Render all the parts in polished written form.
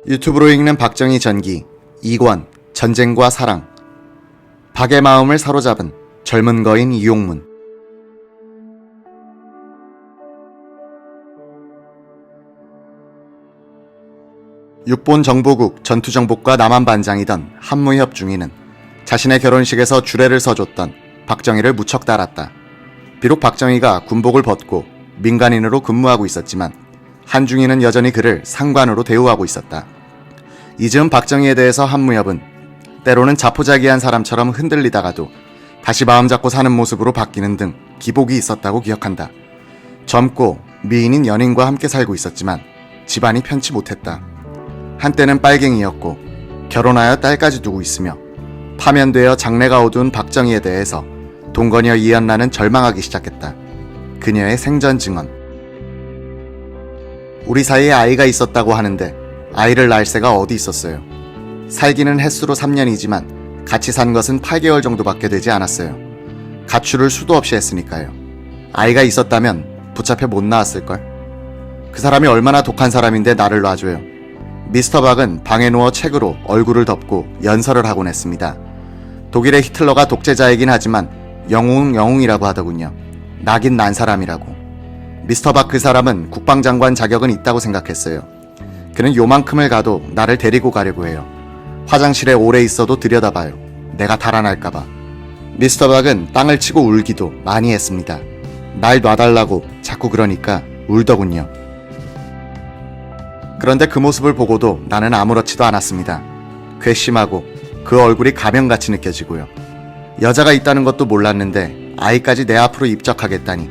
유튜브로 읽는 박정희 전기 2권 전쟁과 사랑. 박의 마음을 사로잡은 젊은 거인 이용문. 육본 정보국 전투정복과 남한반장이던 한무협 중위는 자신의 결혼식에서 주례를 서줬던 박정희를 무척 따랐다. 비록 박정희가 군복을 벗고 민간인으로 근무하고 있었지만 한중희는 여전히 그를 상관으로 대우하고 있었다. 이즈음 박정희에 대해서 한무협은 때로는 자포자기한 사람처럼 흔들리다가도 다시 마음 잡고 사는 모습으로 바뀌는 등 기복이 있었다고 기억한다. 젊고 미인인 연인과 함께 살고 있었지만 집안이 편치 못했다. 한때는 빨갱이였고 결혼하여 딸까지 두고 있으며 파면되어 장래가 어두운 박정희에 대해서 동거녀 이연라는 절망하기 시작했다. 그녀의 생전 증언. 우리 사이에 아이가 있었다고 하는데 아이를 낳을 새가 어디 있었어요. 살기는 햇수로 3년이지만 같이 산 것은 8개월 정도밖에 되지 않았어요. 가출을 수도 없이 했으니까요. 아이가 있었다면 붙잡혀 못 나왔을걸. 그 사람이 얼마나 독한 사람인데 나를 놔줘요. 미스터 박은 방에 누워 책으로 얼굴을 덮고 연설을 하곤 했습니다. 독일의 히틀러가 독재자이긴 하지만 영웅이라고 하더군요. 나긴 난 사람이라고. 미스터 박 그 사람은 국방장관 자격은 있다고 생각했어요. 그는 요만큼을 가도 나를 데리고 가려고 해요. 화장실에 오래 있어도 들여다봐요. 내가 달아날까봐. 미스터 박은 땅을 치고 울기도 많이 했습니다. 날 놔달라고 자꾸 그러니까 울더군요. 그런데 그 모습을 보고도 나는 아무렇지도 않았습니다. 괘씸하고 그 얼굴이 가면같이 느껴지고요. 여자가 있다는 것도 몰랐는데 아이까지 내 앞으로 입적하겠다니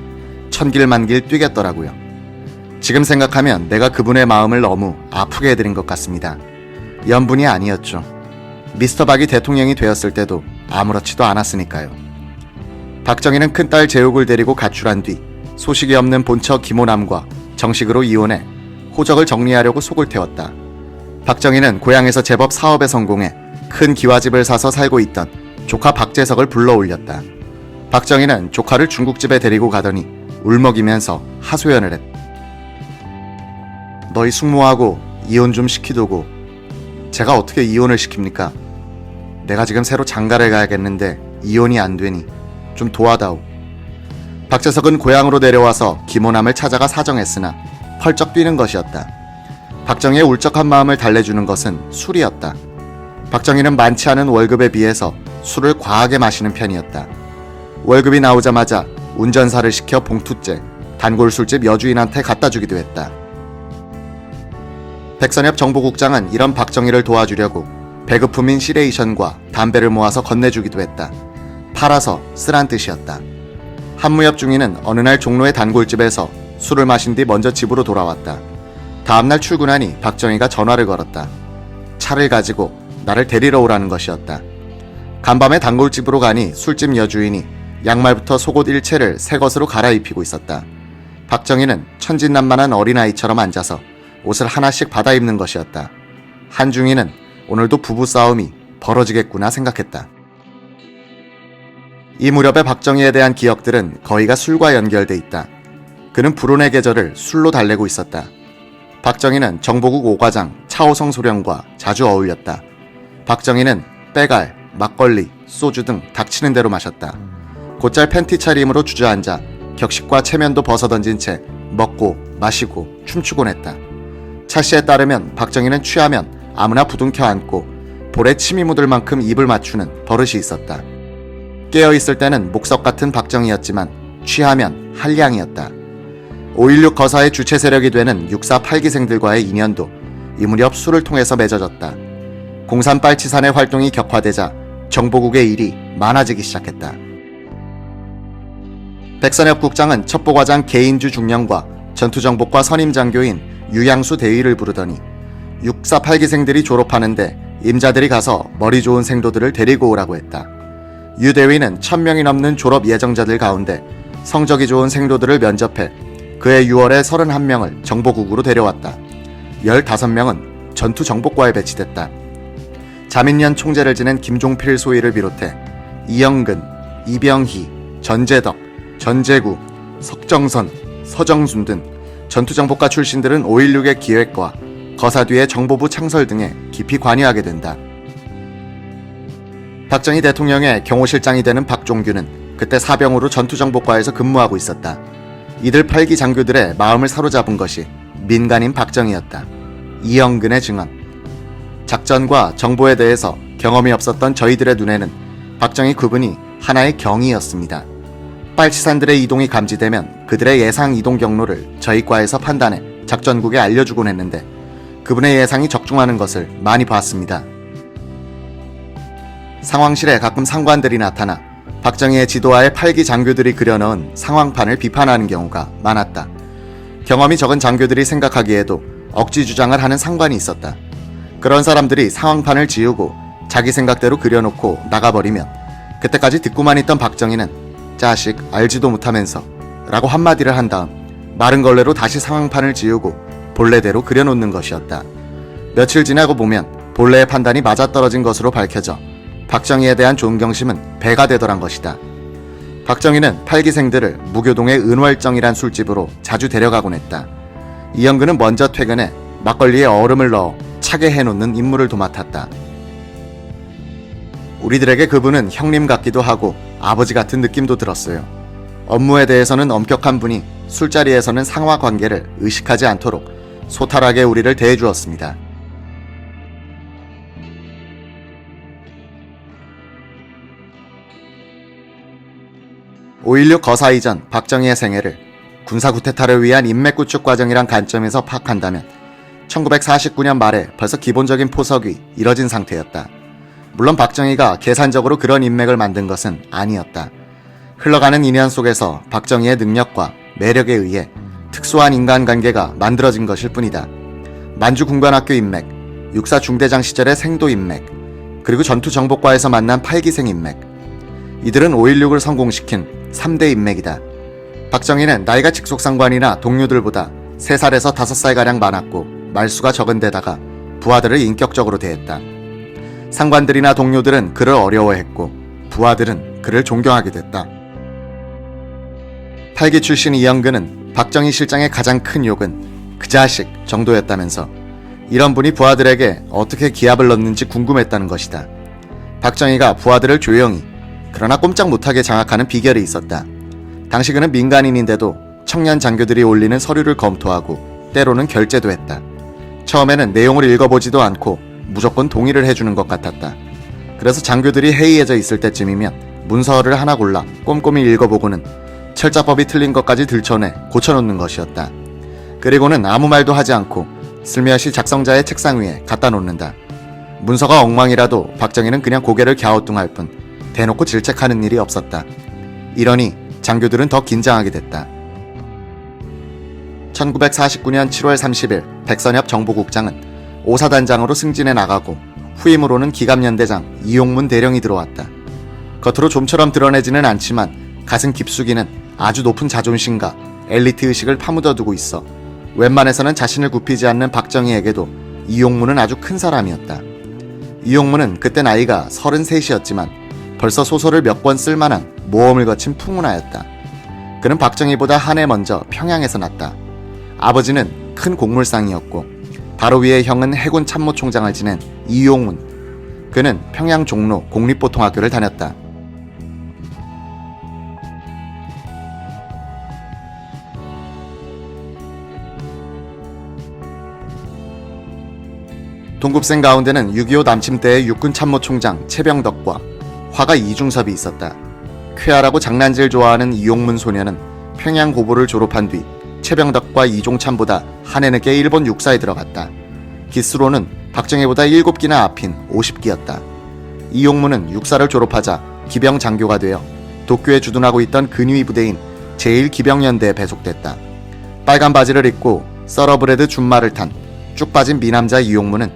천길만길 뛰겠더라고요. 지금 생각하면 내가 그분의 마음을 너무 아프게 해드린 것 같습니다. 연분이 아니었죠. 미스터 박이 대통령이 되었을 때도 아무렇지도 않았으니까요. 박정희는 큰딸 제옥을 데리고 가출한 뒤 소식이 없는 본처 김호남과 정식으로 이혼해 호적을 정리하려고 속을 태웠다. 박정희는 고향에서 제법 사업에 성공해 큰 기와집을 사서 살고 있던 조카 박재석을 불러올렸다. 박정희는 조카를 중국집에 데리고 가더니 울먹이면서 하소연을 했다. 너희 숙모하고 이혼 좀 시키두고 제가 어떻게 이혼을 시킵니까? 내가 지금 새로 장가를 가야겠는데 이혼이 안 되니 좀 도와다오. 박재석은 고향으로 내려와서 김호남을 찾아가 사정했으나 펄쩍 뛰는 것이었다. 박정희의 울적한 마음을 달래주는 것은 술이었다. 박정희는 많지 않은 월급에 비해서 술을 과하게 마시는 편이었다. 월급이 나오자마자 운전사를 시켜 봉투째 단골 술집 여주인한테 갖다 주기도 했다. 백선엽 정보국장은 이런 박정희를 도와주려고 배급품인 시레이션과 담배를 모아서 건네주기도 했다. 팔아서 쓰란 뜻이었다. 한무협 중위는 어느 날 종로의 단골집에서 술을 마신 뒤 먼저 집으로 돌아왔다. 다음날 출근하니 박정희가 전화를 걸었다. 차를 가지고 나를 데리러 오라는 것이었다. 간밤에 단골집으로 가니 술집 여주인이 양말부터 속옷 일체를 새 것으로 갈아입히고 있었다. 박정희는 천진난만한 어린아이처럼 앉아서 옷을 하나씩 받아 입는 것이었다. 한중희는 오늘도 부부싸움이 벌어지겠구나 생각했다. 이 무렵의 박정희에 대한 기억들은 거의가 술과 연결돼 있다. 그는 불운의 계절을 술로 달래고 있었다. 박정희는 정보국 5과장 차오성 소령과 자주 어울렸다. 박정희는 빼갈, 막걸리, 소주 등 닥치는 대로 마셨다. 곧잘 팬티 차림으로 주저앉아 격식과 체면도 벗어던진 채 먹고 마시고 춤추곤 했다. 차씨에 따르면 박정희는 취하면 아무나 부둥켜 안고 볼에 침이 묻을 만큼 입을 맞추는 버릇이 있었다. 깨어있을 때는 목석 같은 박정희였지만 취하면 한량이었다. 5.16 거사의 주체 세력이 되는 6.4 8기생들과의 인연도 이 무렵 술을 통해서 맺어졌다. 공산 빨치산의 활동이 격화되자 정보국의 일이 많아지기 시작했다. 백선엽 국장은 첩보과장 개인주 중령과 전투정복과 선임장교인 유양수 대위를 부르더니 6.4 8기생들이 졸업하는데 임자들이 가서 머리 좋은 생도들을 데리고 오라고 했다. 유 대위는 1000명이 넘는 졸업 예정자들 가운데 성적이 좋은 생도들을 면접해 그해 6월에 31명을 정보국으로 데려왔다. 15명은 전투정복과에 배치됐다. 자민련 총재를 지낸 김종필 소위를 비롯해 이영근, 이병희, 전재덕, 전재구, 석정선, 서정순 등 전투정복과 출신들은 5.16의 기획과 거사 뒤의 정보부 창설 등에 깊이 관여하게 된다. 박정희 대통령의 경호실장이 되는 박종규는 그때 사병으로 전투정보과에서 근무하고 있었다. 이들 8기 장교들의 마음을 사로잡은 것이 민간인 박정희였다. 이영근의 증언. 작전과 정보에 대해서 경험이 없었던 저희들의 눈에는 박정희 그분이 하나의 경이였습니다. 빨치산들의 이동이 감지되면 그들의 예상 이동 경로를 저희 과에서 판단해 작전국에 알려주곤 했는데 그분의 예상이 적중하는 것을 많이 봤습니다. 상황실에 가끔 상관들이 나타나 박정희의 지도하에 8기 장교들이 그려넣은 상황판을 비판하는 경우가 많았다. 경험이 적은 장교들이 생각하기에도 억지 주장을 하는 상관이 있었다. 그런 사람들이 상황판을 지우고 자기 생각대로 그려놓고 나가버리면 그때까지 듣고만 있던 박정희는 자식 알지도 못하면서 라고 한마디를 한 다음 마른 걸레로 다시 상황판을 지우고 본래대로 그려놓는 것이었다. 며칠 지나고 보면 본래의 판단이 맞아떨어진 것으로 밝혀져 박정희에 대한 존경심은 배가 되더란 것이다. 박정희는 8기생들을 무교동의 은월정이란 술집으로 자주 데려가곤 했다. 이영근은 먼저 퇴근해 막걸리에 얼음을 넣어 차게 해놓는 임무를 도맡았다. 우리들에게 그분은 형님 같기도 하고 아버지 같은 느낌도 들었어요. 업무에 대해서는 엄격한 분이 술자리에서는 상하 관계를 의식하지 않도록 소탈하게 우리를 대해주었습니다. (5.16) 거사 이전 박정희의 생애를 군사 구태타를 위한 인맥 구축 과정이란 관점에서 파악한다면 1949년 말에 벌써 기본적인 포석이 이뤄진 상태였다. 물론 박정희가 계산적으로 그런 인맥을 만든 것은 아니었다. 흘러가는 인연 속에서 박정희의 능력과 매력에 의해 특수한 인간관계가 만들어진 것일 뿐이다. 만주군관학교 인맥, 육사 중대장 시절의 생도 인맥, 그리고 전투정보과에서 만난 8기생 인맥. 이들은 5.16을 성공시킨 3대 인맥이다. 박정희는 나이가 직속상관이나 동료들보다 3살에서 5살가량 많았고 말수가 적은 데다가 부하들을 인격적으로 대했다. 상관들이나 동료들은 그를 어려워했고 부하들은 그를 존경하게 됐다. 8기 출신 이영근은 박정희 실장의 가장 큰 욕은 그 자식 정도였다면서 이런 분이 부하들에게 어떻게 기합을 넣는지 궁금했다는 것이다. 박정희가 부하들을 조용히 그러나 꼼짝 못하게 장악하는 비결이 있었다. 당시 그는 민간인인데도 청년 장교들이 올리는 서류를 검토하고 때로는 결재도 했다. 처음에는 내용을 읽어보지도 않고 무조건 동의를 해주는 것 같았다. 그래서 장교들이 해이해져 있을 때쯤이면 문서를 하나 골라 꼼꼼히 읽어보고는 철자법이 틀린 것까지 들춰내 고쳐놓는 것이었다. 그리고는 아무 말도 하지 않고 슬며시 작성자의 책상 위에 갖다 놓는다. 문서가 엉망이라도 박정희는 그냥 고개를 갸우뚱할 뿐 대놓고 질책하는 일이 없었다. 이러니 장교들은 더 긴장하게 됐다. 1949년 7월 30일 백선엽 정보국장은 오사단장으로 승진해 나가고 후임으로는 기갑연대장 이용문 대령이 들어왔다. 겉으로 좀처럼 드러내지는 않지만 가슴 깊숙이는 아주 높은 자존심과 엘리트 의식을 파묻어두고 있어 웬만해서는 자신을 굽히지 않는 박정희에게도 이용문은 아주 큰 사람이었다. 이용문은 그때 나이가 33이었지만 벌써 소설을 몇 권 쓸만한 모험을 거친 풍운하였다. 그는 박정희보다 한 해 먼저 평양에서 났다. 아버지는 큰 곡물상이었고 바로 위에 형은 해군 참모총장을 지낸 이용문. 그는 평양 종로 공립보통학교를 다녔다. 동급생 가운데는 6.25 남침 때의 육군 참모총장 최병덕과 화가 이중섭이 있었다. 쾌활하고 장난질 좋아하는 이용문 소녀는 평양 고보를 졸업한 뒤 최병덕과 이종참보다 한 해 늦게 일본 육사에 들어갔다. 기수로는 박정희보다 7기나 앞인 50기였다. 이용문은 육사를 졸업하자 기병 장교가 되어 도쿄에 주둔하고 있던 근위 부대인 제1기병연대에 배속됐다. 빨간 바지를 입고 서러브레드 준말을 탄 쭉 빠진 미남자 이용문은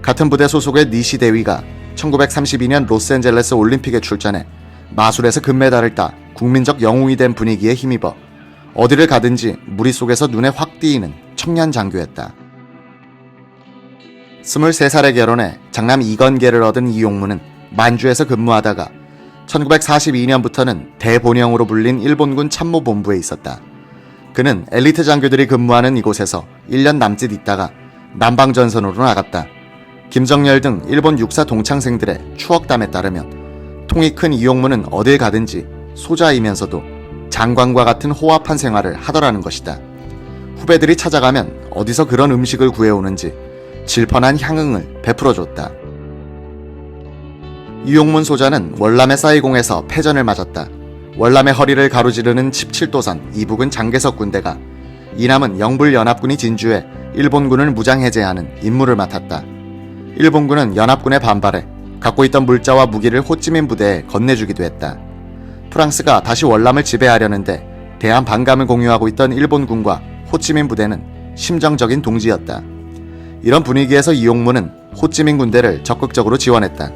같은 부대 소속의 니시 대위가 1932년 로스앤젤레스 올림픽에 출전해 마술에서 금메달을 따 국민적 영웅이 된 분위기에 힘입어 어디를 가든지 무리 속에서 눈에 확 띄이는 청년 장교였다. 23살에 결혼해 장남 이건계를 얻은 이용문은 만주에서 근무하다가 1942년부터는 대본영으로 불린 일본군 참모본부에 있었다. 그는 엘리트 장교들이 근무하는 이곳에서 1년 남짓 있다가 남방전선으로 나갔다. 김정열 등 일본 육사 동창생들의 추억담에 따르면 통이 큰 이용무는 어딜 가든지 소자이면서도 장관과 같은 호압한 생활을 하더라는 것이다. 후배들이 찾아가면 어디서 그런 음식을 구해오는지 질펀한 향응을 베풀어줬다. 이용문 소자는 월남의 싸이공에서 패전을 맞았다. 월남의 허리를 가로지르는 17도선 이북은 장개석 군대가, 이남은 영불연합군이 진주해 일본군을 무장해제하는 임무를 맡았다. 일본군은 연합군의 반발에 갖고 있던 물자와 무기를 호찌민 부대에 건네주기도 했다. 프랑스가 다시 월남을 지배하려는데 대한 반감을 공유하고 있던 일본군과 호찌민 부대는 심정적인 동지였다. 이런 분위기에서 이용무는 호찌민 군대를 적극적으로 지원했다.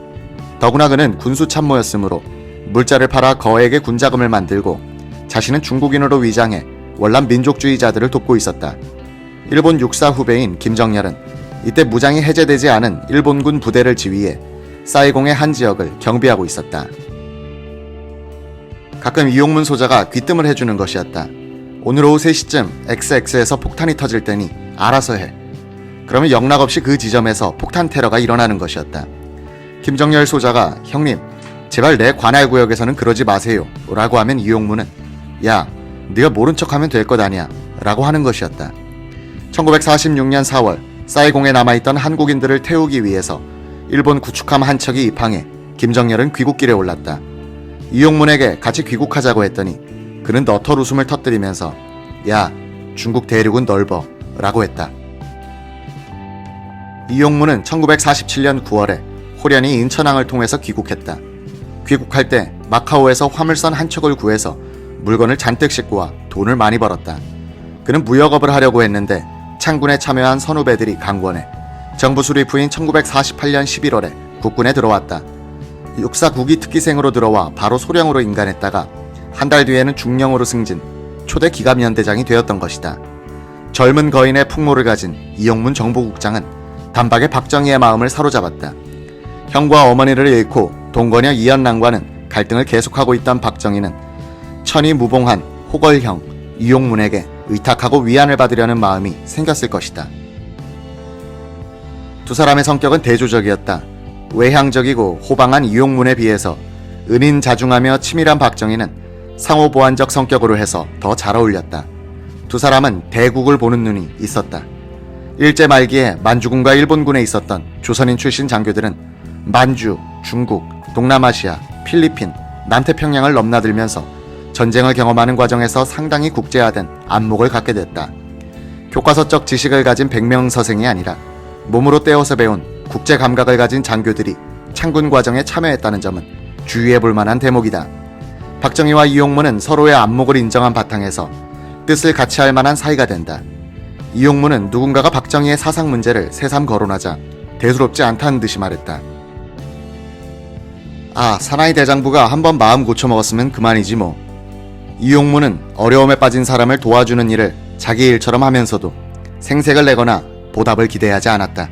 더구나 그는 군수 참모였으므로 물자를 팔아 거액의 군자금을 만들고 자신은 중국인으로 위장해 월남 민족주의자들을 돕고 있었다. 일본 육사 후배인 김정열은 이때 무장이 해제되지 않은 일본군 부대를 지휘해 싸이공의 한 지역을 경비하고 있었다. 가끔 이용문 소자가 귀뜸을 해주는 것이었다. 오늘 오후 3시쯤 XX에서 폭탄이 터질 테니 알아서 해. 그러면 영락없이 그 지점에서 폭탄 테러가 일어나는 것이었다. 김정열 소자가 형님 제발 내 관할 구역에서는 그러지 마세요 라고 하면 이용무는 야 네가 모른 척하면 될 것 아니야 라고 하는 것이었다. 1946년 4월 싸이공에 남아있던 한국인들을 태우기 위해서 일본 구축함 한 척이 입항해 김정열은 귀국길에 올랐다. 이용문에게 같이 귀국하자고 했더니 그는 너털 웃음을 터뜨리면서 야 중국 대륙은 넓어 라고 했다. 이용문은 1947년 9월에 호련히 인천항을 통해서 귀국했다. 귀국할 때 마카오에서 화물선 한 척을 구해서 물건을 잔뜩 싣고 와 돈을 많이 벌었다. 그는 무역업을 하려고 했는데 창군에 참여한 선후배들이 강권해 정부 수립 후인 1948년 11월에 국군에 들어왔다. 육사 구기 특기생으로 들어와 바로 소령으로 인간했다가 한 달 뒤에는 중령으로 승진, 초대 기갑연대장이 되었던 것이다. 젊은 거인의 풍모를 가진 이용문 정보국장은 단박에 박정희의 마음을 사로잡았다. 형과 어머니를 잃고 동거녀 이연랑과는 갈등을 계속하고 있던 박정희는 천이 무봉한 호걸형 이용문에게 의탁하고 위안을 받으려는 마음이 생겼을 것이다. 두 사람의 성격은 대조적이었다. 외향적이고 호방한 이용문에 비해서 은인자중하며 치밀한 박정희는 상호보완적 성격으로 해서 더 잘 어울렸다. 두 사람은 대국을 보는 눈이 있었다. 일제 말기에 만주군과 일본군에 있었던 조선인 출신 장교들은 만주, 중국, 동남아시아, 필리핀, 남태평양을 넘나들면서 전쟁을 경험하는 과정에서 상당히 국제화된 안목을 갖게 됐다. 교과서적 지식을 가진 백명서생이 아니라 몸으로 떼어서 배운 국제 감각을 가진 장교들이 창군 과정에 참여했다는 점은 주의해 볼 만한 대목이다. 박정희와 이용문은 서로의 안목을 인정한 바탕에서 뜻을 같이 할 만한 사이가 된다. 이용문은 누군가가 박정희의 사상 문제를 새삼 거론하자 대수롭지 않다는 듯이 말했다. 아, 사나이 대장부가 한번 마음 고쳐먹었으면 그만이지 뭐. 이용문은 어려움에 빠진 사람을 도와주는 일을 자기 일처럼 하면서도 생색을 내거나 보답을 기대하지 않았다.